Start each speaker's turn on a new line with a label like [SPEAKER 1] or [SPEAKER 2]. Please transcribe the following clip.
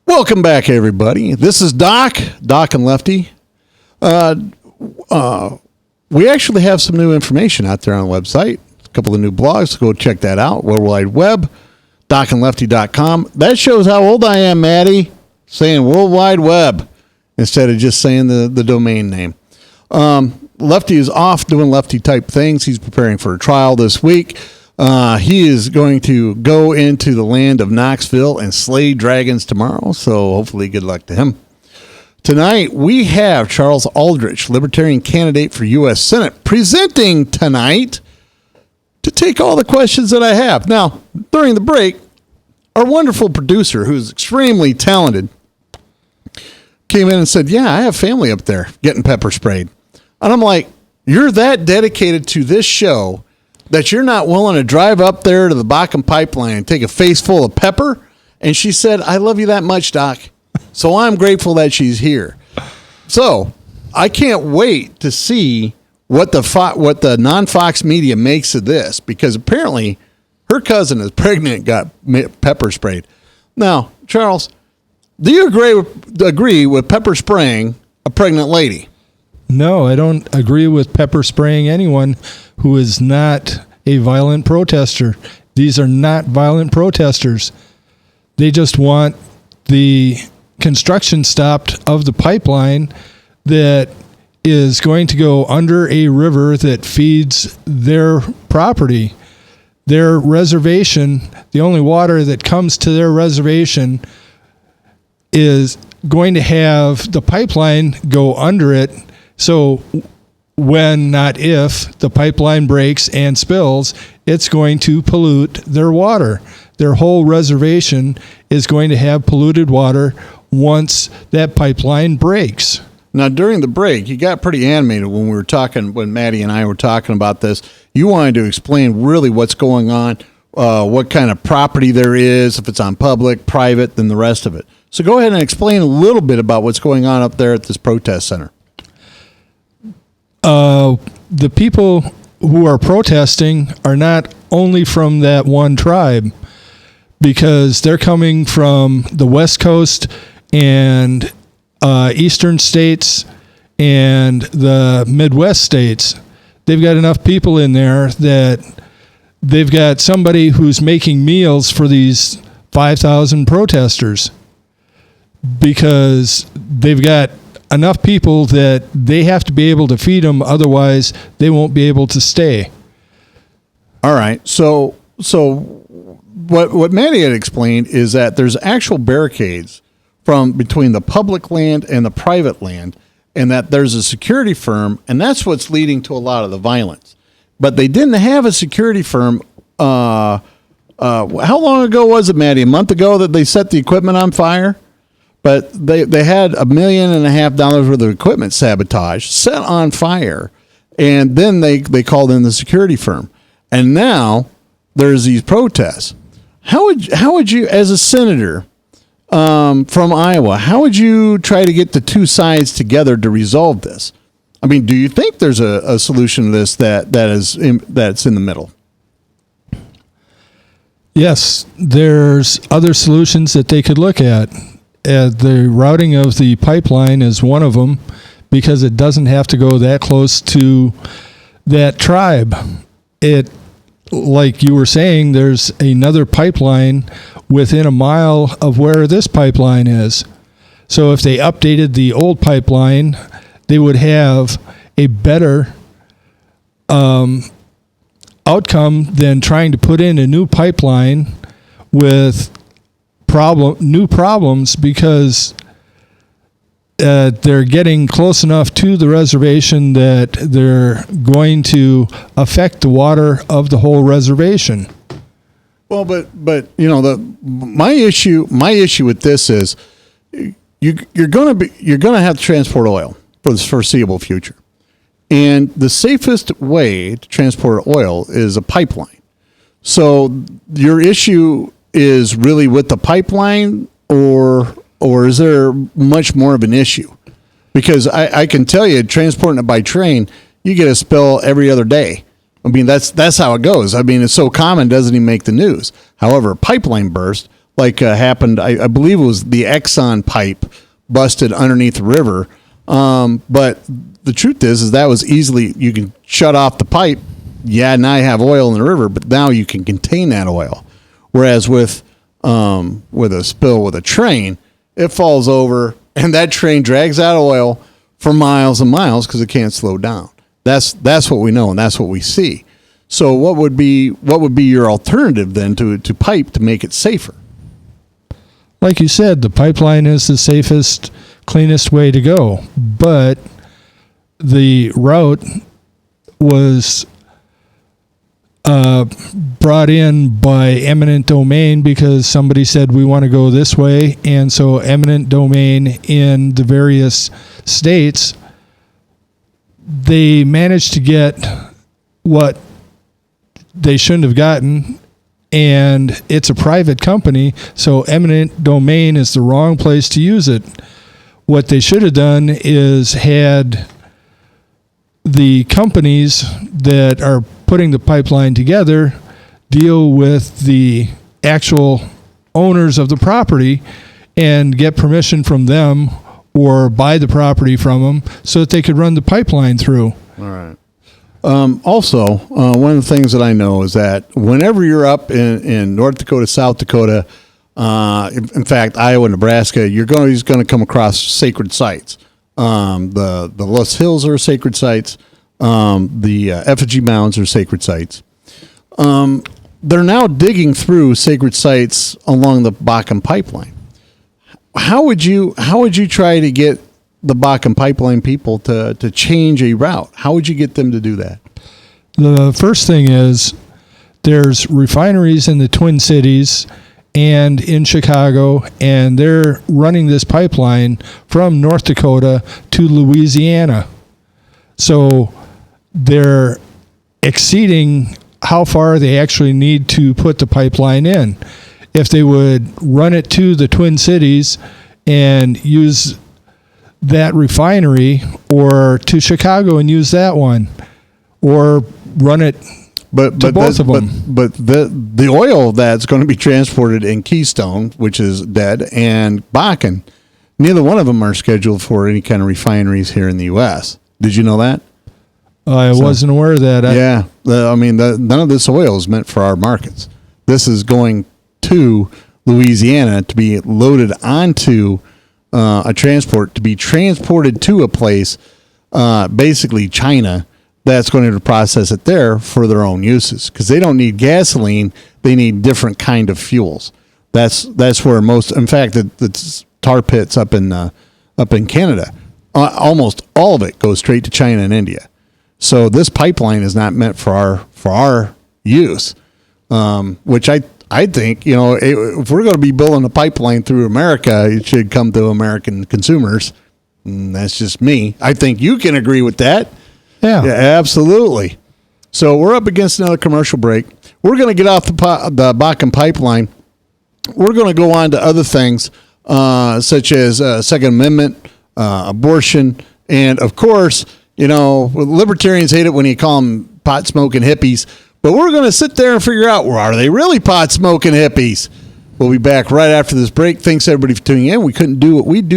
[SPEAKER 1] Welcome back, everybody. This is Doc and Lefty. We actually have some new information out there on the website. A couple of new blogs. Go check that out. World Wide Web, docandlefty.com. That shows how old I am, Maddie, saying World Wide Web instead of just saying the domain name. Lefty is off doing Lefty-type things. He's preparing for a trial this week. He is going to go into the land of Knoxville and slay dragons tomorrow, so hopefully good luck to him. Tonight, we have Charles Aldrich, Libertarian candidate for U.S. Senate, presenting tonight to take all the questions that I have. Now, during the break, our wonderful producer, who's extremely talented, came in and said, yeah, I have family up there getting pepper sprayed. And I'm like, you're that dedicated to this show that you're not willing to drive up there to the Bakken pipeline and take a face full of pepper? And she said, I love you that much, Doc. So I'm grateful that she's here. So I can't wait to see what the non-Fox media makes of this, because apparently her cousin is pregnant, got pepper sprayed. Now, Charles, do you agree with pepper spraying a pregnant lady?
[SPEAKER 2] No, I don't agree with pepper spraying anyone who is not a violent protester. These are not violent protesters. They just want the construction stopped of the pipeline that is going to go under a river that feeds their property. Their reservation, the only water that comes to their reservation is going to have the pipeline go under it. So when, not if, the pipeline breaks and spills, it's going to pollute their water. Their whole reservation is going to have polluted water once that pipeline breaks.
[SPEAKER 1] Now, during the break, you got pretty animated when Maddie and I were talking about this. You wanted to explain really what's going on, what kind of property there is, if it's on public, private, and the rest of it. So go ahead and explain a little bit about what's going on up there at this protest center.
[SPEAKER 2] The people who are protesting are not only from that one tribe, because they're coming from the West Coast and eastern states and the Midwest states. They've got enough people in there that they've got somebody who's making meals for these 5,000 protesters, because they've got enough people that they have to be able to feed them, otherwise they won't be able to stay.
[SPEAKER 1] All right. So what Maddie had explained is that there's actual barricades from between the public land and the private land, and that there's a security firm, and that's what's leading to a lot of the violence. But they didn't have a security firm. How long ago was it, Maddie? A month ago that they set the equipment on fire? But they had $1.5 million worth of equipment sabotaged, set on fire, and then they called in the security firm. And now there's these protests. How would you, as a senator from Iowa, how would you try to get the two sides together to resolve this? I mean, do you think there's a solution to this that's in the middle?
[SPEAKER 2] Yes, there's other solutions that they could look at. The routing of the pipeline is one of them, because it doesn't have to go that close to that tribe. It, like you were saying, there's another pipeline within a mile of where this pipeline is. So if they updated the old pipeline, they would have a better outcome than trying to put in a new pipeline with new problems, because they're getting close enough to the reservation that they're going to affect the water of the whole reservation.
[SPEAKER 1] Well, but my issue with this is you're going to have to transport oil for the foreseeable future, and the safest way to transport oil is a pipeline. So your issue is really with the pipeline, or is there much more of an issue? Because I can tell you, transporting it by train, you get a spill every other day. I mean, that's how it goes. I mean, it's so common, it doesn't even make the news. However, a pipeline burst, like happened. I believe it was the Exxon pipe busted underneath the river. But the truth is that was easily, you can shut off the pipe. Yeah, now you have oil in the river, but now you can contain that oil. Whereas with a spill with a train, it falls over and that train drags out oil for miles and miles because it can't slow down. That's what we know and that's what we see. So what would be your alternative then to pipe to make it safer?
[SPEAKER 2] Like you said, the pipeline is the safest, cleanest way to go. But the route was brought in by eminent domain because somebody said we want to go this way. And so eminent domain in the various states, they managed to get what they shouldn't have gotten, and it's a private company, so eminent domain is the wrong place to use it. What they should have done is had the companies that are putting the pipeline together deal with the actual owners of the property and get permission from them or buy the property from them so that they could run the pipeline through.
[SPEAKER 1] All right. Also, one of the things that I know is that whenever you're up in North Dakota, South Dakota, in fact, Iowa, Nebraska, you're going to come across sacred sites. The Loess Hills are sacred sites. The effigy mounds are sacred sites. They're now digging through sacred sites along the Bakken pipeline. How would you try to get the Bakken pipeline people to change a route? How would you get them to do that?
[SPEAKER 2] The first thing is there's refineries in the Twin Cities and in Chicago, and they're running this pipeline from North Dakota to Louisiana. So they're exceeding how far they actually need to put the pipeline in. If they would run it to the Twin Cities and use that refinery, or to Chicago and use that one, or run it to both of them.
[SPEAKER 1] But the oil that's going to be transported in Keystone, which is dead, and Bakken, neither one of them are scheduled for any kind of refineries here in the U.S. Did you know that?
[SPEAKER 2] I wasn't aware of that.
[SPEAKER 1] None of this oil is meant for our markets. This is going to Louisiana to be loaded onto a transport to be transported to a place, basically China, that's going to process it there for their own uses because they don't need gasoline; they need different kind of fuels. That's where most, in fact, the tar pits up in Canada, almost all of it goes straight to China and India. So this pipeline is not meant for our use, which I think, if we're going to be building a pipeline through America, it should come to American consumers. And that's just me. I think you can agree with that.
[SPEAKER 2] Yeah,
[SPEAKER 1] absolutely. So we're up against another commercial break. We're going to get off the Bakken pipeline. We're going to go on to other things, such as Second Amendment, abortion, and of course, libertarians hate it when you call them pot-smoking hippies. But we're going to sit there and figure out, are they really pot-smoking hippies? We'll be back right after this break. Thanks, everybody, for tuning in. We couldn't do what we do